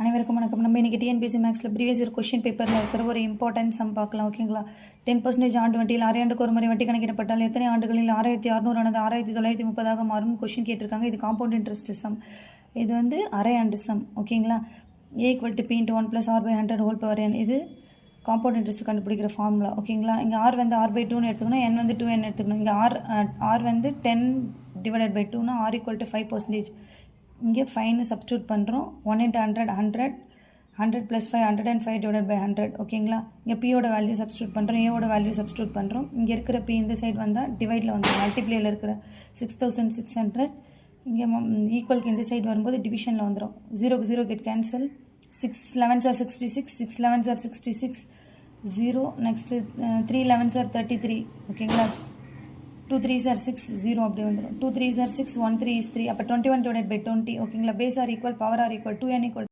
அனைவருக்கும் வணக்கம். நம்ம இன்றைக்கி டிஎன்பிஎஸ்சி மேக்ஸில் ப்ரீவியஸ் இயர் கொஷின் பேப்பரில் இருக்கிற ஒரு இம்பார்ட்டன்ட் சம் பார்க்கலாம். ஓகேங்களா? 10% ஆண்டு வட்டியில் 6 ஆண்டுக்கு ஒரு முறை வட்டி கணக்கிடப்பட்டால் எத்தனை ஆண்டுகளில் 6600 ஆனது 6930 மாறும் கொஷின் கேட்டிருக்காங்க. இது காம்பவுண்ட் இன்ட்ரெஸ்ட் சம். இது வந்து அரை ஆண்டு சம். ஓகேங்களா? A = P × 1 + R/100 whole power n. இது காம்பவுண்ட் இன்ட்ரெஸ்ட் கண்டுபிடிக்கிற ஃபார்முலா. ஓகேங்களா? இங்கே R வந்து R/2ன்னு எடுத்துக்கணும், n வந்து 2n எடுத்துக்கணும். இங்கே R வந்து 10 / 2னா R = 5%. இங்கே 5ன்னு சப்ஸ்டியூட் பண்ணுறோம். 1 × 100 100 100 + 5 105 / 100. ஓகேங்களா? இங்கே பியோட வேல்யூ சப்ஸ்டியூட் பண்ணுறோம், ஏவோட வேல்யூ சப்ஸ்டியூட் பண்ணுறோம். இங்கே இருக்கிற பி இந்த சைடு வந்தால் டிவைடில் வந்துடும். மல்டிப்ளேயில் இருக்கிற 6600 இங்கே ஈக்குவலுக்கு இந்த சைடு வரும்போது டிவிஷனில் வந்துடும். 0 0 get cancel. 6 11s are 66, 6 11s are 66, 0. Next 3 11s are 33. ஓகேங்களா? 2 3s are 6, 0 அப்படி வந்துடும். 2 3s are 6, 1 3 is 3. அப்போ 21 / 20. ஓகேங்களா? Base are equal, power are equal, 2n =